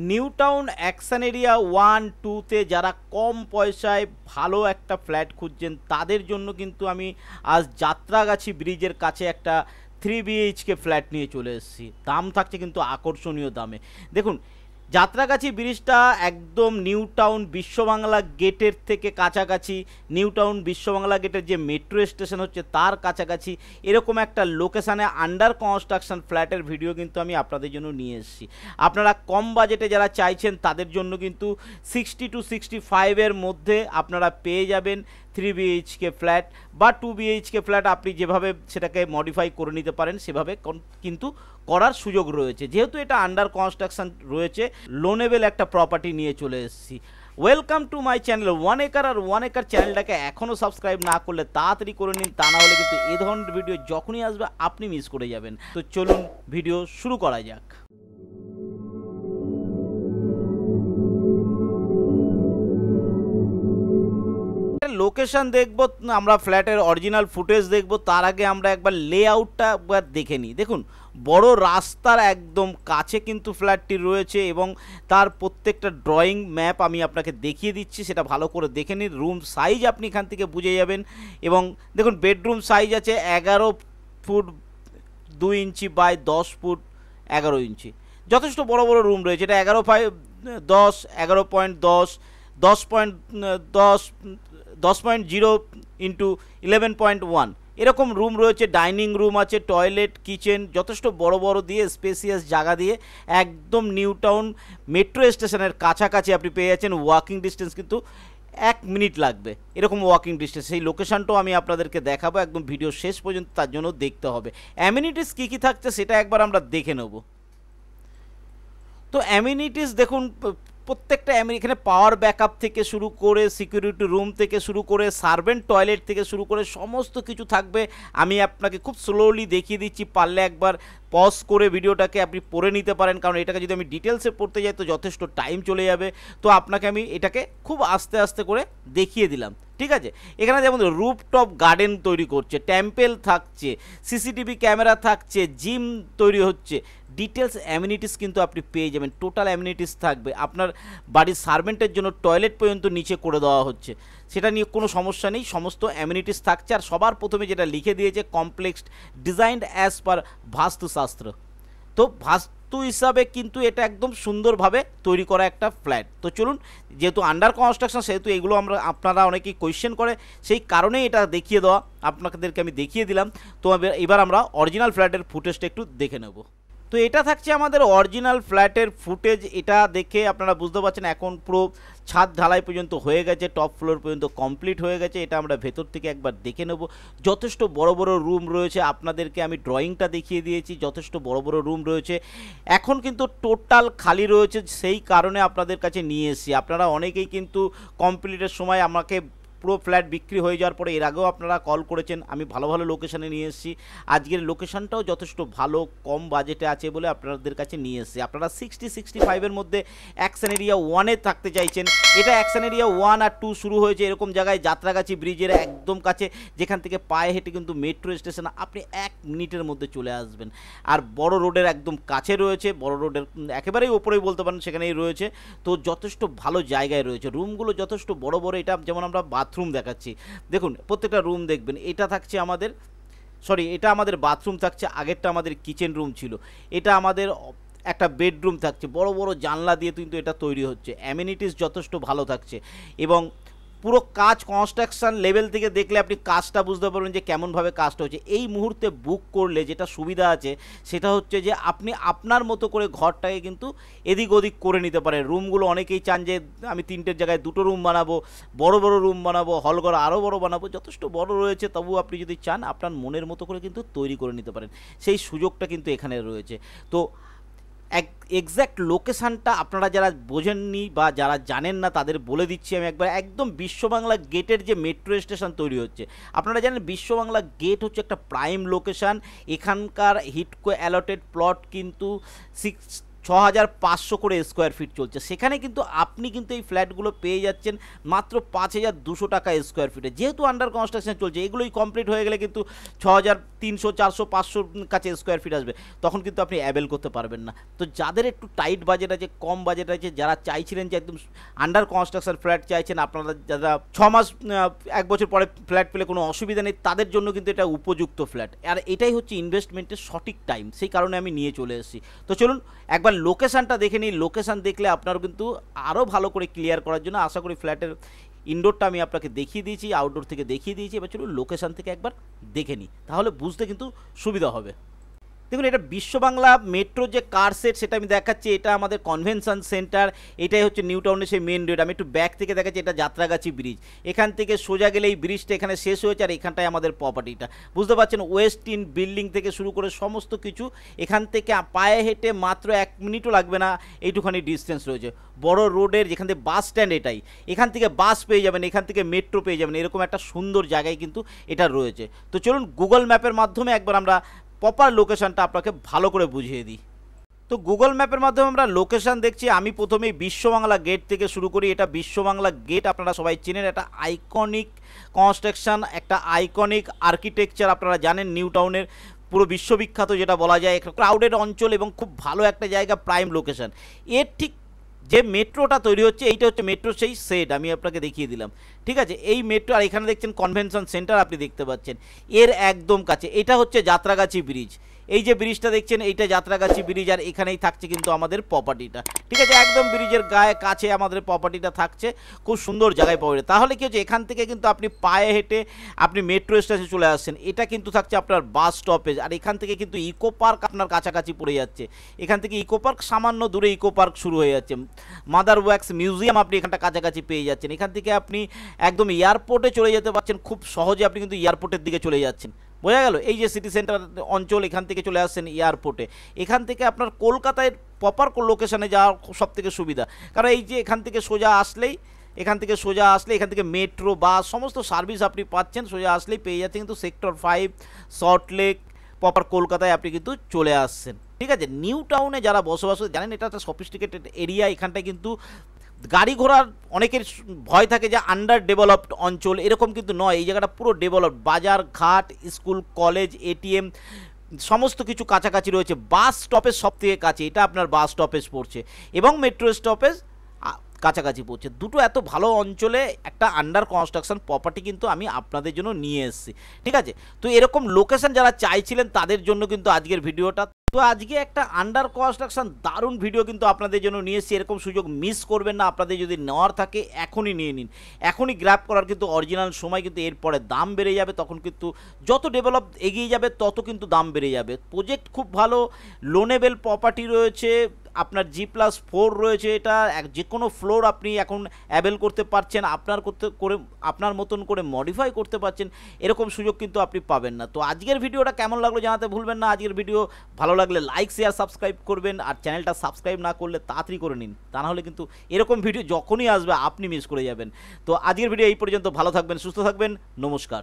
New town action area 1-2তে যারা কম পয়সায় ভালো একটা ফ্ল্যাট খুঁজছেন তাদের জন্য কিন্তু আমি আজ যাত্রাগাছি ব্রিজের কাছে একটা 3 BHK ফ্ল্যাট নিয়ে চলে এসেছি। দাম থাকছে কিন্তু আকর্ষণীয় দামে। দেখুন, যাত্রাগাছি ব্রিজটা একদম নিউ টাউন বিশ্ববাংলা গেটের থেকে কাছাকাছি, নিউ টাউন বিশ্ববাংলা গেটের যে মেট্রো স্টেশন হচ্ছে তার কাছাকাছি এরকম একটা লোকেশানে আন্ডার কনস্ট্রাকশন ফ্ল্যাটের ভিডিও কিন্তু আমি আপনাদের জন্য নিয়ে এসেছি। আপনারা কম বাজেটে যারা চাইছেন তাদের জন্য কিন্তু 60 to 65 মধ্যে আপনারা পেয়ে যাবেন 3 BHK ফ্ল্যাট বা 2 BHK ফ্ল্যাট। আপনি যেভাবে সেটাকে মডিফাই করে নিতে পারেন সেভাবে কিন্তু করার সুযোগ রয়েছে। যেহেতু এটা আন্ডার কনস্ট্রাকশন রয়েছে, লোনেবল একটা প্রপার্টি নিয়ে চলে এসেছি। Welcome to my channel one acre. আর ওয়ান একর চ্যানেলটাকে এখনও সাবস্ক্রাইব না করলে তাড়াতাড়ি করে নিন, তা না হলে কিন্তু এ ধরনের ভিডিও যখনই আসবে আপনি মিস করে যাবেন। তো চলুন ভিডিও শুরু করা যাক। লোকেশন দেখব, আমরা ফ্ল্যাটের অরিজিনাল ফুটেজ দেখব, তার আগে আমরা একবার লেআউটটা একবার দেখে নিই। দেখুন, বড় রাস্তার একদম কাছে কিন্তু ফ্ল্যাটটি রয়েছে এবং তার প্রত্যেকটা ড্রয়িং ম্যাপ আমি আপনাকে দেখিয়ে দিচ্ছি, সেটা ভালো করে দেখে নিন। রুম সাইজ আপনি এখান থেকে বুঝে যাবেন। এবং দেখুন, বেডরুম সাইজ আছে 11 ফুট 2 ইঞ্চি বাই 10 ফুট 11 ইঞ্চি। যথেষ্ট বড় বড় রুম রয়েছে। এটা 11.10, 11.10, 10.10, 10.0 ইন্টু 11.1 এরকম রুম রয়েছে। ডাইনিং রুম আছে, টয়লেট, কিচেন যথেষ্ট বড় বড় দিয়ে স্পেসিয়াস জায়গা দিয়ে একদম নিউ টাউন মেট্রো স্টেশনের কাছাকাছি আপনি পেয়ে যাচ্ছেন। ওয়াকিং ডিস্টেন্স কিন্তু 1 মিনিট লাগবে এরকম ওয়াকিং ডিস্টেন্স। সেই লোকেশনটাও আমি আপনাদেরকে দেখাবো, একদম ভিডিও শেষ পর্যন্ত তার জন্য দেখতে হবে। অ্যামিনিটিস কী কী থাকছে সেটা একবার আমরা দেখে নেব। তো অ্যামিনিটিস দেখুন, প্রত্যেকটা এখানে পাওয়ার ব্যাকআপ থেকে শুরু করে সিকিউরিটি রুম থেকে শুরু করে সার্ভেন্ট টয়লেট থেকে শুরু করে সমস্ত কিছু থাকবে। আমি আপনাকে খুব স্লোলি দেখিয়ে দিচ্ছি, পারলে একবার পজ করে ভিডিওটাকে আপনি পড়ে নিতে পারেন, কারণ এটাকে যদি আমি ডিটেলসে পড়তে যাই তো যথেষ্ট টাইম চলে যাবে। তো আপনাকে আমি এটাকে খুব আস্তে আস্তে করে দেখিয়ে দিলাম, ঠিক আছে। এখানে যেমন রুফটপ গার্ডেন তৈরি করছে, টেম্পেল থাকছে, সিসিটিভি ক্যামেরা থাকছে, জিম তৈরি হচ্ছে। ডিটেলস অ্যামিনিটিস কিন্তু আপনি পেয়ে যাবেন। টোটাল অ্যামিনিটিস থাকবে। আপনার বাড়ির সার্ভেন্টের জন্য টয়লেট পর্যন্ত নিচে করে দেওয়া হচ্ছে, সেটা নিয়ে কোনো সমস্যা নেই। সমস্ত অ্যামিনিটিস থাকছে। আর সবার প্রথমে যেটা লিখে দিয়েছে, কমপ্লেক্স ডিজাইনড অ্যাজ পার বাস্তুশাস্ত্র। তো বাস্তু হিসাবে কিন্তু এটা একদম সুন্দরভাবে তৈরি করা একটা ফ্ল্যাট। তো চলুন, যেহেতু আন্ডার কনস্ট্রাকশন সেহেতু এগুলো আপনারা অনেকেই কোয়েশ্চেন করে, সেই কারণেই এটা দেখিয়ে দেওয়া, আপনাদেরকে আমি দেখিয়ে দিলাম। তো এবার আমরা অরিজিনাল ফ্ল্যাটের ফুটেজটা একটু দেখে নেব। তো এটা থাকছে আমাদের অরিজিনাল ফ্ল্যাটের ফুটেজ। এটা দেখে আপনারা বুঝতে পারছেন এখন পুরো ছাদ ঢালাই পর্যন্ত হয়ে গেছে, টপ ফ্লোর পর্যন্ত কমপ্লিট হয়ে গেছে। এটা আমরা ভেতর থেকে একবার দেখে নেব। যথেষ্ট বড় বড় রুম রয়েছে, আপনাদেরকে আমি ড্রয়িংটা দেখিয়ে দিয়েছি। যথেষ্ট বড় বড় রুম রয়েছে। এখন কিন্তু টোটাল খালি রয়েছে, সেই কারণে আপনাদের কাছে নিয়ে এসেছি। আপনারা অনেকেই কিন্তু কমপ্লিটের সময় আমাকে পুরো ফ্ল্যাট বিক্রি হয়ে যাওয়ার পরে এর আগেও আপনারা কল করেছেন, আমি ভালো ভালো লোকেশানে নিয়ে এসেছি। আজকের লোকেশানটাও যথেষ্ট ভালো, কম বাজেটে আছে বলে আপনাদের কাছে নিয়ে এসেছি। আপনারা 60-65 মধ্যে অ্যাকশন এরিয়া 1-এ থাকতে চাইছেন। এটা অ্যাকশন এরিয়া 1 আর 2 শুরু হয়েছে এরকম জায়গায়, যাত্রাগাছি ব্রিজের একদম কাছে, যেখান থেকে পায়ে হেঁটে কিন্তু মেট্রো স্টেশন আপনি 1 মিনিটের মধ্যে চলে আসবেন। আর বড় রোডের একদম কাছে রয়েছে, বড় রোডের একেবারেই ওপরেই বলতে পারেন, সেখানেই রয়েছে। তো যথেষ্ট ভালো জায়গায় রয়েছে, রুমগুলো যথেষ্ট বড় বড়। এটা যেমন আমরা বাথরুম দেখাচ্ছি, দেখুন প্রত্যেকটা রুম দেখবেন। এটা থাকছে আমাদের, এটা আমাদের বাথরুম থাকছে, আগেরটা আমাদের কিচেন রুম ছিল। এটা আমাদের একটা বেডরুম থাকছে, বড় বড় জানলা দিয়ে কিন্তু এটা তৈরি হচ্ছে। অ্যামিনিটিস যথেষ্ট ভালো থাকছে এবং পুরো কাজ কনস্ট্রাকশন লেভেল থেকে দেখলে আপনি কাজটা বুঝতে পারবেন যে কেমনভাবে কাজটা হচ্ছে। এই মুহূর্তে বুক করলে যেটা সুবিধা আছে সেটা হচ্ছে যে আপনি আপনার মতো করে ঘরটাকে কিন্তু এদিক ওদিক করে নিতে পারেন। রুমগুলো অনেকেই চান যে আমি 3টের জায়গায় 2টো রুম বানাবো, বড় বড় রুম বানাবো, হলঘর আরও বড় বানাবো। যথেষ্ট বড় রয়েছে, তবু আপনি যদি চান আপনার মনের মতো করে কিন্তু তৈরি করে নিতে পারেন। সেই সুযোগটা কিন্তু এখানে রয়েছে। তো এক্স্যাক্ট লোকেশানটা আপনারা যারা বোঝেননি বা যারা জানেন না তাদের বলে দিচ্ছি আমি একবার। একদম বিশ্ববাংলা গেটের যে মেট্রো স্টেশন তৈরি হচ্ছে, আপনারা জানেন বিশ্ববাংলা গেট হচ্ছে একটা প্রাইম লোকেশান। এখানকার হিটকো অ্যালটেড প্লট কিন্তু 6,500 করে স্কোয়ার ফিট চলছে, সেখানে কিন্তু আপনি কিন্তু এই ফ্ল্যাটগুলো পেয়ে যাচ্ছেন মাত্র 5,200 টাকা স্কোয়ার ফিটে। যেহেতু আন্ডার কনস্ট্রাকশন চলছে, এগুলোই কমপ্লিট হয়ে গেলে কিন্তু 6,300, 400, 500 কাছে স্কোয়ার ফিট আসবে, তখন কিন্তু আপনি অ্যাভেল করতে পারবেন না। তো যাদের একটু টাইট বাজেট আছে, কম বাজেট আছে, যারা চাইছিলেন যে একদম আন্ডার কনস্ট্রাকশন ফ্ল্যাট চাইছেন, আপনারা যারা 6 মাস 1 বছর পরে ফ্ল্যাট পেলে কোনো অসুবিধা নেই, তাদের জন্য কিন্তু এটা উপযুক্ত ফ্ল্যাট। আর এটাই হচ্ছে ইনভেস্টমেন্টের সঠিক টাইম, সেই কারণে আমি নিয়ে চলে এসেছি। তো চলুন একবার লোকেশানটা দেখে নিই। লোকেশান দেখলে আপনার কিন্তু আরও ভালো করে ক্লিয়ার করার জন্য আশা করি ফ্ল্যাটের ইনডোরটা আমি আপনাকে দেখিয়ে দিয়েছি, আউটডোর থেকে দেখিয়ে দিয়েছি। এবার চলুন লোকেশান থেকে একবার দেখে নিই, তাহলে বুঝতে কিন্তু সুবিধা হবে। দেখুন, এটা বিশ্ববাংলা মেট্রো যে কার সেট সেটা আমি দেখাচ্ছি। এটা আমাদের কনভেনশন সেন্টার, এটাই হচ্ছে নিউ টাউনের সেই মেন রোড। আমি একটু ব্যাক থেকে দেখাচ্ছি, এটা যাত্রাগাছি ব্রিজ। এখান থেকে সোজা গেলে এই ব্রিজটা এখানে শেষ হয়েছে, আর এখানটায় আমাদের প্রপার্টিটা। বুঝতে পারছেন, ওয়েস্ট ইন বিল্ডিং থেকে শুরু করে সমস্ত কিছু এখান থেকে পায়ে হেঁটে মাত্র 1 মিনিটও লাগবে না, এইটুখানি ডিস্টেন্স রয়েছে। বড় রোডের যেখান থেকে বাস স্ট্যান্ড, এটাই, এখান থেকে বাস পেয়ে যাবেন, এখান থেকে মেট্রো পেয়ে যাবেন, এরকম একটা সুন্দর জায়গায় কিন্তু এটা রয়েছে। তো চলুন গুগল ম্যাপের মাধ্যমে একবার আমরা প্রপার লোকেশনটা আপনাকে ভালো করে বুঝিয়ে দিই। তো গুগল ম্যাপের মাধ্যমে আমরা লোকেশন দেখছি। আমি প্রথমেই বিশ্ববাংলা গেট থেকে শুরু করি। এটা বিশ্ববাংলা গেট, আপনারা সবাই চেনেন, এটা আইকনিক কনস্ট্রাকশন, একটা আইকনিক আর্কিটেকচার, আপনারা জানেন নিউ টাউনের পুরো বিশ্ববিখ্যাত যেটা বলা যায়, একটা ক্রাউডেড অঞ্চল এবং খুব ভালো একটা জায়গা, প্রাইম লোকেশন। এর ঠিক যে মেট্রোটা তৈরি হচ্ছে, এইটা হচ্ছে মেট্রো সেই সেট, আমি আপনাকে দেখিয়ে দিলাম, ঠিক আছে। এই মেট্রো, আর এখানে দেখছেন কনভেনশন সেন্টার, আপনি দেখতে পাচ্ছেন এর একদম কাছে। এটা হচ্ছে যাত্রাগাছি ব্রিজ, এই যে ব্রিজটা দেখছেন এইটা যাত্রাগাছি ব্রিজ, আর এখানেই থাকছে কিন্তু আমাদের প্রপার্টিটা, ঠিক আছে। একদম ব্রিজের গায়ে কাছে আমাদের প্রপার্টিটা থাকছে, খুব সুন্দর জায়গায় পাওয়া যায়। তাহলে কি হচ্ছে, এখান থেকে কিন্তু আপনি পায়ে হেঁটে আপনি মেট্রো স্টেশনে চলে আসছেন। এটা কিন্তু থাকছে আপনার বাস স্টপেজ, আর এখান থেকে কিন্তু ইকো পার্ক আপনার কাছাকাছি পড়ে যাচ্ছে। এখান থেকে ইকো পার্ক সামান্য দূরে ইকো পার্ক শুরু হয়ে যাচ্ছে। মাদার ওয়াক্স মিউজিয়াম আপনি এখানটা কাছাকাছি পেয়ে যাচ্ছেন। এখান থেকে আপনি একদম এয়ারপোর্টে চলে যেতে পারছেন, খুব সহজে আপনি কিন্তু এয়ারপোর্টের দিকে চলে যাচ্ছেন, বোঝা গেল। এই যে সিটি সেন্টার অঞ্চল, এখান থেকে চলে আসছেন এয়ারপোর্টে। এখান থেকে আপনার কলকাতায় প্রপার লোকেশনে যাওয়ার সব থেকে সুবিধা, কারণ এই যে এখান থেকে সোজা আসলে এখান থেকে মেট্রো বাস সমস্ত সার্ভিস আপনি পাচ্ছেন, সোজা আসলেই পেয়ে যাচ্ছেন কিন্তু সেক্টর 5 সল্টলেক, প্রপার কলকাতায় আপনি কিন্তু চলে আসছেন, ঠিক আছে। নিউ টাউনে যারা বসবাস করে জানেন, এটা একটা সফিস্টিকেটেড এরিয়া। এখানটায় কিন্তু গাড়ি ঘোড়ার অনেকের ভয় থাকে যে আন্ডার ডেভেলপড অঞ্চল, এরকম কিন্তু নয়। এই জায়গাটা পুরো ডেভেলপড, বাজার ঘাট, স্কুল, কলেজ, এটিএম সমস্ত কিছু কাছাকাছি রয়েছে। বাস স্টপেজ সব থেকে কাছে, এটা আপনার বাস স্টপেজ পড়ছে, এবং মেট্রো স্টপেজ কাছাকাছি পড়ছে। দুটো এত ভালো অঞ্চলে একটা আন্ডার কনস্ট্রাকশন প্রপার্টি কিন্তু আমি আপনাদের জন্য নিয়ে এসেছি, ঠিক আছে। তো এরকম লোকেশন যারা চাইছিলেন তাদের জন্য কিন্তু আজকের ভিডিওটা। তো আজকে একটা আন্ডার কনস্ট্রাকশন দারুণ ভিডিও কিন্তু আপনাদের জন্য নিয়ে এসেছি। এরকম সুযোগ মিস করবেন না, আপনাদের যদি নেওয়ার থাকে এখনই নিয়ে নিন, এখনই গ্র্যাব করার কিন্তু অরিজিনাল সময়। কিন্তু এরপরে দাম বেড়ে যাবে, তখন কিন্তু যত ডেভেলপ এগিয়ে যাবে তত কিন্তু দাম বেড়ে যাবে। প্রজেক্ট খুব ভালো, লোনেবল প্রপার্টি রয়েছে, আপনার G+4 রয়েছে। এটা যে কোনো ফ্লোর আপনি এখন অ্যাভেল করতে পারছেন, আপনার মতন করে মডিফাই করতে পারছেন, এরকম সুযোগ কিন্তু আপনি পাবেন না। তো আজকের ভিডিওটা কেমন লাগলো জানাতে ভুলবেন না। আজকের ভিডিও ভালো লাগলে লাইক শেয়ার সাবস্ক্রাইব করবেন, আর চ্যানেলটা সাবস্ক্রাইব না করলে তাড়াতাড়ি করে নিন, তা নাহলে কিন্তু এরকম ভিডিও যখনই আসবে আপনি মিস করে যাবেন। তো আজকের ভিডিও এই পর্যন্ত, ভালো থাকবেন, সুস্থ থাকবেন, নমস্কার।